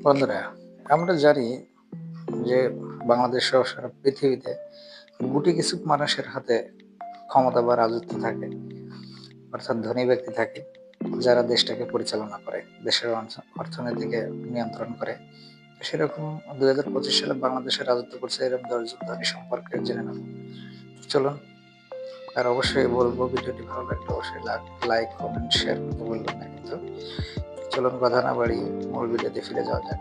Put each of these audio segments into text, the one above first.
বন্ধুরা, আমরা জানি যে বাংলাদেশ সহ সারা পৃথিবীতে গুটি কিছু মানুষের হাতে ক্ষমতা বা রাজত্ব থাকে, অর্থাৎ ধনী ব্যক্তি থাকে, যারা দেশটাকে পরিচালনা করে, দেশের অর্থনীতিকে নিয়ন্ত্রণ করে। সেরকম 2025 সালে বাংলাদেশের রাজত্ব করছে এরকম 10 জন ধনী সম্পর্কে জেনে নেব। চলুন। আর অবশ্যই বলবো, ভিডিওটি ভালো লাগলে অবশ্যই লাইক কমেন্ট শেয়ার করতে বলবেন না কিন্তু। চলুন কথা না বাড়িয়ে মূল ভিডিওতে ফিরে যাওয়া যাক।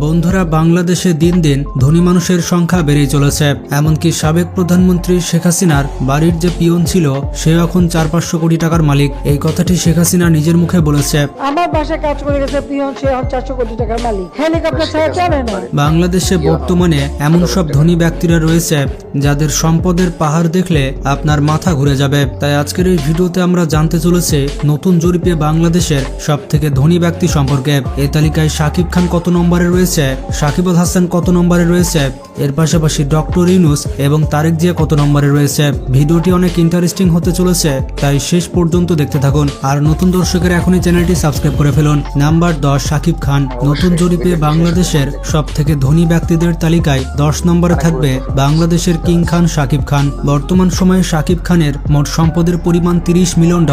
বন্ধুরা, বাংলাদেশে দিন দিন ধনী মানুষের সংখ্যা বেড়েই চলেছে। এমনকি সাবেক প্রধানমন্ত্রী শেখ হাসিনার বাড়ির যে পিয়ন ছিল, সে এখন 400-500 কোটি টাকার মালিক। এই কথাটি শেখ হাসিনা নিজের মুখে বলেছে। আমার বাসায় কাজ করে গেছে পিয়ন, সে এখন 400 কোটি টাকার মালিক। হেলিকপ্টার ছাড়া চলে না। বাংলাদেশে বর্তমানে এমন সব ধনী ব্যক্তিরা রয়েছে যাদের সম্পদের পাহাড় দেখলে আপনার মাথা ঘুরে যাবে। তাই আজকের এই ভিডিওতে আমরা জানতে চলেছি নতুন জরিপে বাংলাদেশের সবথেকে ধনী ব্যক্তি সম্পর্কে। এই তালিকায় শাকিব খান কত নম্বরে রয়েছে, সাকিব আল হাসান কত নম্বরে রয়েছে, এর পাশাপাশি ডক্টর ইউনূস এবং তারেক জিয়া কত নম্বরে রয়েছে। ভিডিওটি অনেক ইন্টারেস্টিং হতে চলেছে, তাই শেষ পর্যন্ত দেখতে থাকুন। আর নতুন দর্শকের এখনই চ্যানেলটি সাবস্ক্রাইব করে ফেলুন। নাম্বার 10, সাকিব খান। নতুন জরিপে বাংলাদেশের সব থেকে ধনী ব্যক্তিদের তালিকায় 10 নম্বরে থাকবে বাংলাদেশের কিং খান সাকিব খান। বর্তমান সময়ে সাকিব খানের মোট সম্পদের পরিমাণ $30 মিলিয়ন,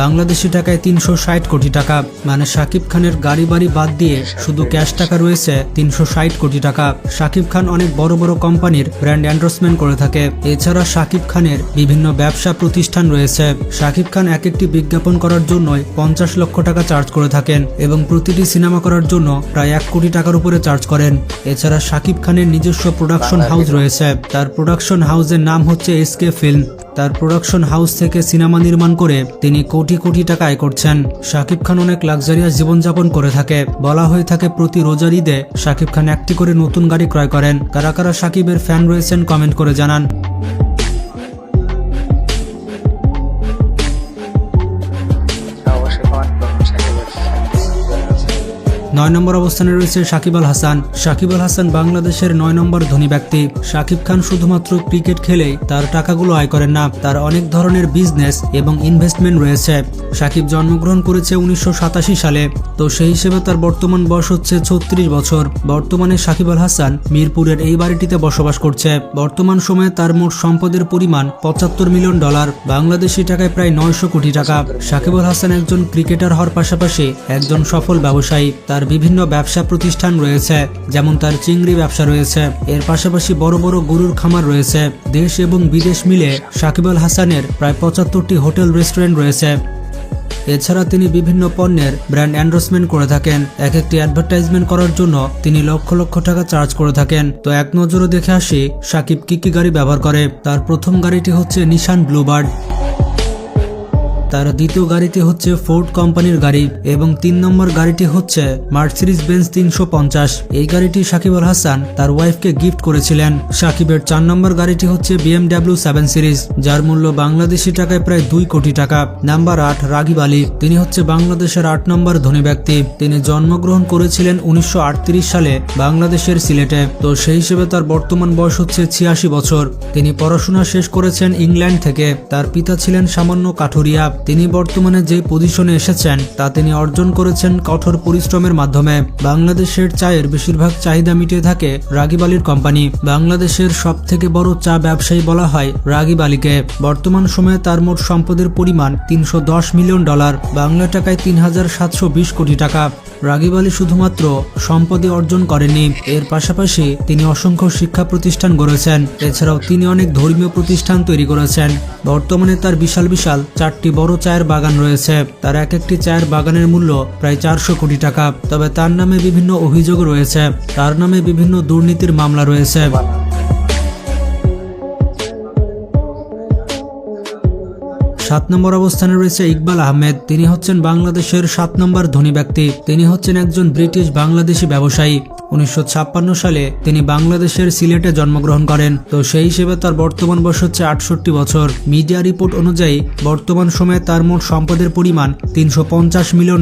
বাংলাদেশি টাকায় 360 কোটি টাকা। মানে সাকিব খানের গাড়ি বাড়ি বাদ দিয়ে শুধু ক্যাশ টাকা রয়েছে 360 কোটি টাকা। সাকিব খান অনেক বড় বড় কোম্পানির ব্র্যান্ড এন্ডোর্সমেন্ট করে থাকে। এছাড়া সাকিব খানের বিভিন্ন ব্যবসা প্রতিষ্ঠান রয়েছে। সাকিব খান এক একটি বিজ্ঞাপন করার জন্য 50 লক্ষ টাকা চার্জ করে থাকেন এবং প্রতিটি সিনেমা করার জন্য প্রায় 1 কোটি টাকার উপরে চার্জ করেন। এছাড়া সাকিব খানের নিজস্ব প্রোডাকশন হাউস রয়েছে। তার প্রোডাকশন হাউসের নাম হচ্ছে এসকে ফিল্ম। তার প্রোডাকশন হাউস থেকে সিনেমা নির্মাণ করে তিনি কোটি কোটি টাকা আয় করছেন। সাকিব খান অনেক লাক্সারিয়াস জীবনযাপন করে থাকে। বলা হয়ে থাকে প্রতি রোজার ঈদে সাকিব খান একটি করে নতুন গাড়ি ক্রয় করেন। কারা কারা সাকিবের ফ্যান রয়েছেন কমেন্ট করে জানান। 9 নম্বর অবস্থানে রয়েছে সাকিব আল হাসান। সাকিব আল হাসান বাংলাদেশের 9 নম্বর ধনী ব্যক্তি। সাকিব খান শুধুমাত্র ক্রিকেট খেলেই তার টাকাগুলো আয় করেন না, তার অনেক ধরনের বিজনেস এবং ইনভেস্টমেন্ট রয়েছে। সাকিব জন্মগ্রহণ করেছে 1987 সালে, তো সেই হিসেবে তার বর্তমান বয়স হচ্ছে 36 বছর। বর্তমানে সাকিব আল হাসান মিরপুরের এই বাড়িটিতে বসবাস করছে। বর্তমান সময়ে তার মোট সম্পদের পরিমাণ $75 মিলিয়ন, বাংলাদেশি টাকায় প্রায় 900 কোটি টাকা। সাকিব আল হাসান একজন ক্রিকেটার হওয়ার পাশাপাশি একজন সফল ব্যবসায়ী। তার বিভিন্ন ব্যবসা প্রতিষ্ঠান রয়েছে, যেমন তার চিংড়ি ব্যবসা রয়েছে। এর পাশাপাশি বড় বড় গরুর খামার রয়েছে। দেশ এবং বিদেশ মিলে সাকিব আল হাসানের প্রায় 75টি হোটেল রেস্টুরেন্ট রয়েছে। এছাড়া তিনি বিভিন্ন পণ্যের ব্র্যান্ড এন্ডোর্সমেন্ট করে থাকেন। এক একটি অ্যাডভার্টাইজমেন্ট করার জন্য তিনি লক্ষ লক্ষ টাকা চার্জ করে থাকেন। তো এক নজরে দেখে আসি সাকিব কি কি গাড়ি ব্যবহার করে। তার প্রথম গাড়িটি হচ্ছে নিশান ব্লুবার্ড, তার দ্বিতীয় গাড়িটি হচ্ছে ফোর্ড কোম্পানির গাড়ি এবং 3 নম্বর গাড়িটি হচ্ছে মার্সিডিজ বেঞ্জ 350। এই গাড়িটি সাকিব আল হাসান তার ওয়াইফকে গিফট করেছিলেন। সাকিবের 4 নম্বর গাড়িটি হচ্ছে BMW 7 সিরিজ, যার মূল্য বাংলাদেশি টাকায় প্রায় 2 কোটি টাকা। নাম্বার 8, রাগিব আলী। তিনি হচ্ছে বাংলাদেশের 8 নম্বর ধনী ব্যক্তি। তিনি জন্মগ্রহণ করেছিলেন 1938 সালে বাংলাদেশের সিলেটে, তো সেই হিসেবে তার বর্তমান বয়স হচ্ছে 86 বছর। তিনি পড়াশোনা শেষ করেছেন ইংল্যান্ড থেকে। তার পিতা ছিলেন সামান্য কাঠুরিয়া। তিনি বর্তমানে যে পজিশনে এসেছেন তা তিনি অর্জন করেছেন কঠোর পরিশ্রমের মাধ্যমে। বাংলাদেশের চায়ের বেশিরভাগ চাহিদা মিটিয়ে থাকে রাগিব আলীর কোম্পানি। বাংলাদেশের সব থেকে বড় চা ব্যবসায়ী বলা হয় রাগিব আলীকে। বর্তমান সময়ে তার মোট সম্পদের পরিমাণ $310 মিলিয়ন, বাংলা টাকায় 3720 কোটি টাকা। রাগিব আলী শুধুমাত্র সম্পদে অর্জন করেননি, এর পাশাপাশি তিনি অসংখ্য শিক্ষা প্রতিষ্ঠান গড়েছেন। এছাড়াও তিনি অনেক ধর্মীয় প্রতিষ্ঠান তৈরি করেছেন। বর্তমানে তার বিশাল বিশাল 4টি বড় চায়ের বাগান রয়েছে। তার এক একটি চায়ের বাগানের মূল্য প্রায় 400 কোটি টাকা। তবে তার নামে বিভিন্ন অভিযোগ রয়েছে, তার নামে বিভিন্ন দুর্নীতির মামলা রয়েছে। 7 নম্বর অবস্থানে রয়েছে ইকবাল আহমেদ। তিনি হচ্ছেন বাংলাদেশের 7 নম্বর ধনী ব্যক্তি। তিনি হচ্ছেন একজন ব্রিটিশ বাংলাদেশি ব্যবসায়ী। 1956 সালে তিনি বাংলাদেশের সিলেটে জন্মগ্রহণ করেন। তো সেই হিসেবে তার বর্তমান বয়স হচ্ছে 68 বছর। মিডিয়া রিপোর্ট অনুযায়ী বর্তমান সময়ে তার মোট সম্পদের পরিমাণ $350 মিলিয়ন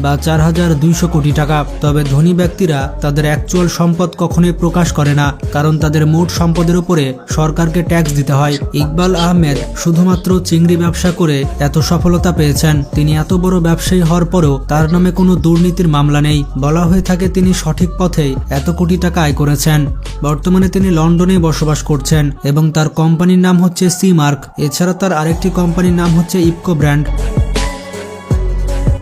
বা 4200 কোটি টাকা। তবে ধনী ব্যক্তিরা তাদের অ্যাকচুয়াল সম্পদ কখনোই প্রকাশ করে না, কারণ তাদের মোট সম্পদের উপরে সরকারকে ট্যাক্স দিতে হয়। ইকবাল আহমেদ শুধুমাত্র চিংড়ি ব্যবসা করে এত সফলতা পেয়েছেন। তিনি এত বড় ব্যবসায়ী হওয়ার পরেও তার নামে কোনো দুর্নীতির মামলা নেই। বলা হয়ে থাকে তিনি সঠিক পথেই এত কোটি টাকা আয় করেছেন। বর্তমানে তিনি লন্ডনে বসবাস করছেন এবং তার কোম্পানির নাম হচ্ছে সি-মার্ক। এছাড়া তার আরেকটি কোম্পানির নাম হচ্ছে ইপকো ব্র্যান্ড।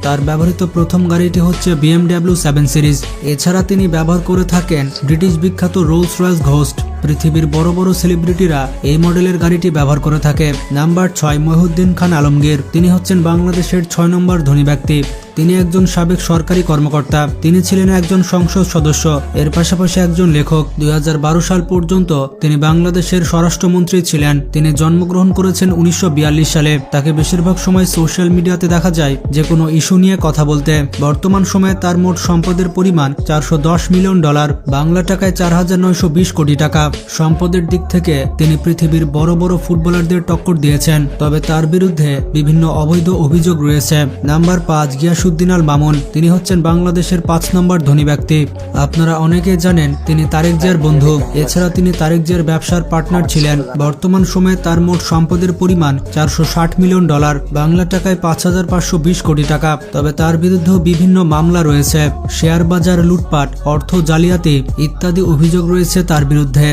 তার ব্যবহৃত প্রথম গাড়িটি হচ্ছে BMW 7 সিরিজ। এছাড়া তিনি ব্যবহার করে থাকেন ব্রিটিশ বিখ্যাত রোলস রয়েস ঘোস্ট। পৃথিবীর বড় বড় সেলিব্রিটিরা এই মডেলের গাড়িটি ব্যবহার করে থাকে। নাম্বার 6, মহিউদ্দিন খান আলমগীর। তিনি হচ্ছেন বাংলাদেশের 6 নম্বর ধনী ব্যক্তি। তিনি একজন সাবেক সরকারি কর্মকর্তা। তিনি ছিলেন একজন সংসদ সদস্য, এর পাশাপাশি একজন লেখক। 2012 সাল পর্যন্ত তিনি বাংলাদেশের স্বরাষ্ট্রমন্ত্রী ছিলেন। তিনি জন্মগ্রহণ করেছেন 1942 সালে। তাকে বেশিরভাগ সময় সোশ্যাল মিডিয়াতে দেখা যায় যে কোনো ইস্যু নিয়ে কথা বলতে। বর্তমান সময়ে তার মোট সম্পদের পরিমাণ $410 মিলিয়ন, বাংলা টাকায় 4920 কোটি টাকা। সম্পদের দিক থেকে তিনি পৃথিবীর বড় বড় ফুটবলারদের টক্কর দিয়েছেন, তবে তার বিরুদ্ধে বিভিন্ন অবৈধ অভিযোগ রয়েছে। নাম্বার 5, গিয়াসউদ্দিন আল মামুন। তিনি হচ্ছেন বাংলাদেশের 5 নম্বর ধনী ব্যক্তি। আপনারা অনেকেই জানেন তিনি তারেক জিয়ার বন্ধু। এছাড়া তিনি তারেক জিয়ার ব্যবসার পার্টনার ছিলেন। বর্তমান সময়ে তার মোট সম্পদের পরিমাণ $460 মিলিয়ন, বাংলা টাকায় 5520 কোটি টাকা। তবে তার বিরুদ্ধেও বিভিন্ন মামলা রয়েছে। শেয়ার বাজার লুটপাট, অর্থ জালিয়াতি ইত্যাদি অভিযোগ রয়েছে তার বিরুদ্ধে।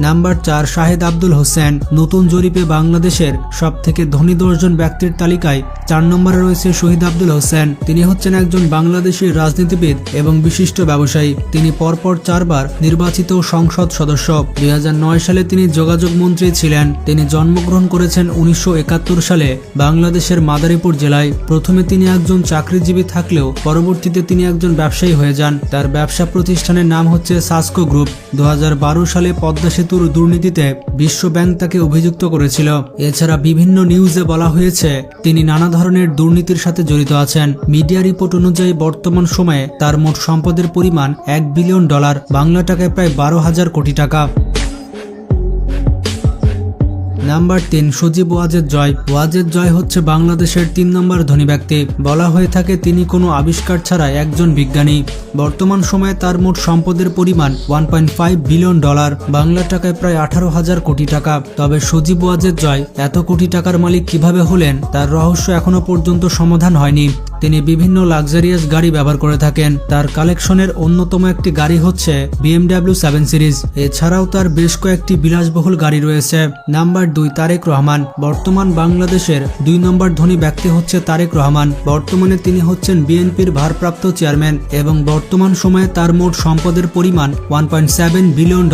নাম্বার 4, শাহেদ আব্দুল হোসেন। নতুন জরিপে বাংলাদেশের সবথেকে ধনী 10 জন ব্যক্তির তালিকায় 4 নম্বরে রয়েছে শহীদ আব্দুল হোসেন। তিনি হচ্ছেন একজন বাংলাদেশী রাজনীতিবিদ এবং বিশিষ্ট ব্যবসায়ী। তিনি পরপর 4 বার নির্বাচিত সংসদ সদস্য। 2009 সালে তিনি যোগাযোগ মন্ত্রী ছিলেন। তিনি জন্মগ্রহণ করেছেন 1971 সালে বাংলাদেশের মাদারীপুর জেলায়। প্রথমে তিনি একজন চাকরিজীবী থাকলেও পরবর্তীতে তিনি একজন ব্যবসায়ী হয়ে যান। তার ব্যবসা প্রতিষ্ঠানের নাম হচ্ছে সাসকো গ্রুপ। 2012 সালে পদ্মা সেতুর দুর্নীতিতে বিশ্ব ব্যাংক তাকে অভিযুক্ত করেছিল। এছাড়া বিভিন্ন নিউজে বলা হয়েছে তিনি নানা ধরনের দুর্নীতির সাথে জড়িত আছেন। মিডিয়া রিপোর্ট অনুযায়ী বর্তমান সময়ে তার মোট সম্পদের পরিমাণ $1 বিলিয়ন, বাংলা টাকায় প্রায় 12,000 কোটি টাকা। নাম্বার 3, সজীব ওয়াজেদ জয়। ওয়াজেদ জয় হচ্ছে বাংলাদেশের 3 নম্বর ধনী ব্যক্তি। বলা হয়ে থাকে তিনি কোনো আবিষ্কার ছাড়া একজন বিজ্ঞানী। বর্তমান সময়ে তার মোট সম্পদের পরিমাণ $1.5 বিলিয়ন, বাংলা টাকায় প্রায় 18,000 কোটি টাকা। তবে সজীব ওয়াজেদ জয় এত কোটি টাকার মালিক কিভাবে হলেন তার রহস্য এখনো পর্যন্ত সমাধান হয়নি। তিনি বিভিন্ন লাক্সারিয়াস গাড়ি ব্যবহার করে থাকেন। তার কালেকশনের অন্যতম একটি গাড়ি হচ্ছে BMW 7 সিরিজ। এছাড়াও তার বেশ কয়েকটি বিলাসবহুল গাড়ি রয়েছে। নাম্বার 2, তারেক রহমান। বর্তমান বাংলাদেশের 2 নম্বর ধনী ব্যক্তি হচ্ছে তারেক রহমান। বর্তমানে তিনি হচ্ছেন বিএনপির ভারপ্রাপ্ত চেয়ারম্যান এবং বর্তমান সময়ে তার মোট সম্পদের পরিমাণ $1.7 বিলিয়ন,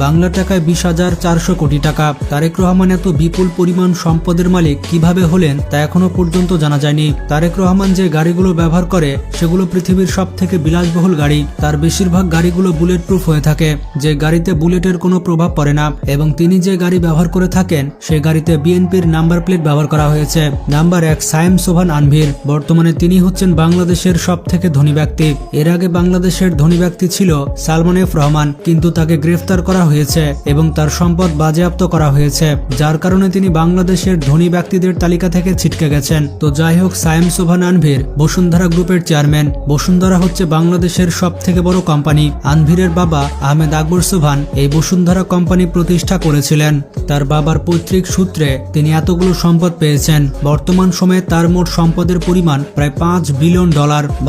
বাংলা টাকায় 20,400 কোটি টাকা। তারেক রহমান এত বিপুল পরিমাণ সম্পদের মালিক কিভাবে হলেন তা এখনো পর্যন্ত জানা যায়নি। তারেক রহমান যে গাড়িগুলো ব্যবহার করে সেগুলো পৃথিবীর সব থেকে বিলাসবহুল গাড়ি। তার বেশিরভাগ গাড়িগুলো বুলেট প্রুফ হয়ে থাকে, যে গাড়িতে বুলেটের কোনো প্রভাব পড়ে না। এবং তিনি যে গাড়ি ব্যবহার করে থাকেন সে গাড়িতে বিএনপির নাম্বার প্লেট ব্যবহার করা হয়েছে। নাম্বার 1, সায়েম সোভান আনভীর। বর্তমানে তিনি হচ্ছেন বাংলাদেশের সব থেকে ধনী ব্যক্তি। এর আগে বাংলাদেশের ধনী ব্যক্তি ছিল সালমান এফ রহমান, কিন্তু তাকে গ্রেফতার করা হয়েছে এবং তার সম্পদ বাজেয়াপ্ত করা হয়েছে, যার কারণে তিনি বাংলাদেশের ধনী ব্যক্তিদের তালিকা থেকে ছিটকে গেছেন। তো যাই হোক, সায়েম সোভান আনভীর বসুন্ধরা গ্রুপের চেয়ারম্যান। বসুন্ধরা হচ্ছে বাংলাদেশের সব থেকে বড় কোম্পানি। আনভীরের বাবা আহমেদ আকবর সোভান এই বসুন্ধরা কোম্পানি প্রতিষ্ঠা করেছিলেন। তার বাবার পৈতৃক সূত্রে তিনি এতগুলো সম্পদ পেয়েছেন। বর্তমান সময়ে তার মোট সম্পদের পরিমাণ প্রায় $5 বিলিয়ন,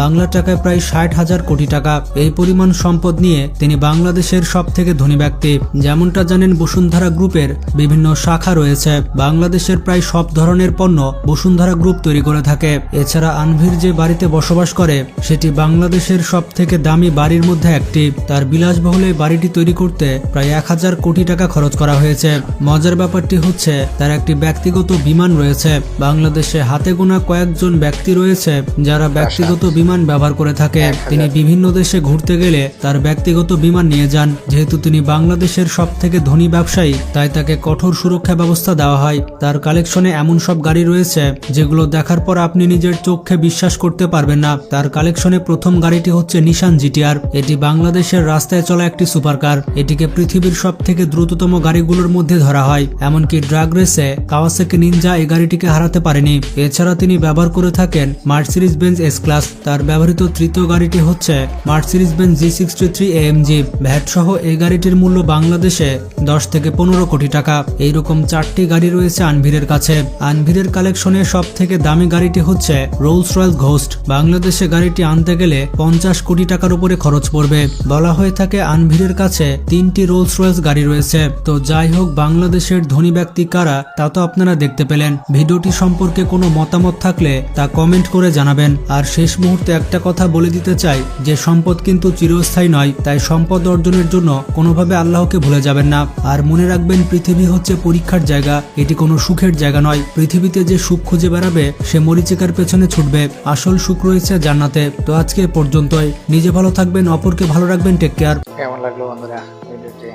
বাংলা টাকায় প্রায় 60,000 কোটি টাকা। এই পরিমাণ সম্পদ নিয়ে তিনি বাংলাদেশের সব থেকে ধনী ব্যক্তি। যেমনটা জানেন, বসুন্ধরা গ্রুপের বিভিন্ন শাখা রয়েছে। বাংলাদেশের প্রায় সব ধরনের পণ্য বসুন্ধরা গ্রুপ তৈরি করে থাকে। এছাড়া আনভীর যে বাড়িতে বসবাস করে সেটি বাংলাদেশের সব থেকে দামি বাড়ির মধ্যে একটি। তার বিলাসবহুল এই বাড়িটি তৈরি করতে প্রায় 1000 কোটি টাকা খরচ করা হয়েছে। মজার ব্যাপারটি হচ্ছে তার একটি ব্যক্তিগত বিমান রয়েছে। বাংলাদেশে হাতে গোনা কয়েকজন ব্যক্তি রয়েছে যারা ব্যক্তিগত বিমান ব্যবহার করে থাকে। তিনি বিভিন্ন দেশে ঘুরতে গেলে তার ব্যক্তিগত বিমান নিয়ে যান। যেহেতু তিনি বাংলাদেশের সব থেকে ধনী ব্যবসায়ী, তাই তাকে কঠোর সুরক্ষা ব্যবস্থা দেওয়া হয়। তার কালেকশনে এমন সব গাড়ি রয়েছে যেগুলো দেখার পর আপনি নিজের চোখে বিশ্বাস করতে পারবেন না, তার কালেকশনে প্রথম গাড়িটি হচ্ছে নিশান জিটিআর। এটি বাংলাদেশের রাস্তায় চলা একটি সুপারকার। এটিকে পৃথিবীর সব থেকে দ্রুততম গাড়িগুলোর মধ্যে ধরা হয়। এমনকি ড্রাগ রেসে কাওয়াসাকি নিনজা এই গাড়িটিকে হারাতে পারেনি। এছাড়া তিনি ব্যবহার করে থাকেন মার্সিডিজ বেঞ্জ এস ক্লাস। তার ব্যবহৃত তৃতীয় গাড়িটি হচ্ছে Mercedes Benz G63 AMG। VAT সহ এই গাড়িটির মূল্য বাংলাদেশে 10 থেকে 15 কোটি টাকা। এইরকম 4টি গাড়ি রয়েছে আনভিরের কাছে। আনভিরের কালেকশনে সব থেকে দামি গাড়িটি হচ্ছে রোলস রয়েস ঘোস্ট। বাংলাদেশে গাড়িটি আনতে গেলে 50 কোটি টাকার উপরে খরচ পড়বে। বলা হয়ে থাকে আনভিরের কাছে 3টি রোলস রয়েস গাড়ি রয়েছে। তো যাই হোক, বাংলাদেশের ধনী ব্যক্তি কারা তা তো আপনারা দেখতে পেলেন। ভিডিওটি সম্পর্কে কোনো মতামত থাকলে তা কমেন্ট করে জানাবেন। আর শেষ মুহূর্তে একটা কথা বলে দিতে চাই যে সম্পদ কিন্তু চিরস্থায়ী নয়, তাই সম্পদ অর্জনের জন্য কোনোভাবে আল্লাহকে ভুলে যাবেন না। আর মনে রাখবেন, পৃথিবী হচ্ছে পরীক্ষার জায়গা, এটি কোনো সুখের জায়গা নয়। পৃথিবীতে যে সুখ খুঁজে বেড়াবে সে মরিচিকার পেছনে ছুটবে, আসল সুখ রয়েছে জান্নাতে। তো আজকে এ পর্যন্তই। নিজে ভালো থাকবেন, অপরকে ভালো রাখবেন। Take care. কেমন লাগলো বন্ধুরা ভিডিওটি?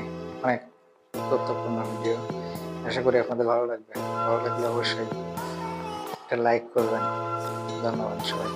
অনেক গুরুত্বপূর্ণ ভিডিও, আশা করি আপনাদের ভালো লাগবে। ভালো লাগলে অবশ্যই একটা লাইক করবেন। ধন্যবাদ সবাই।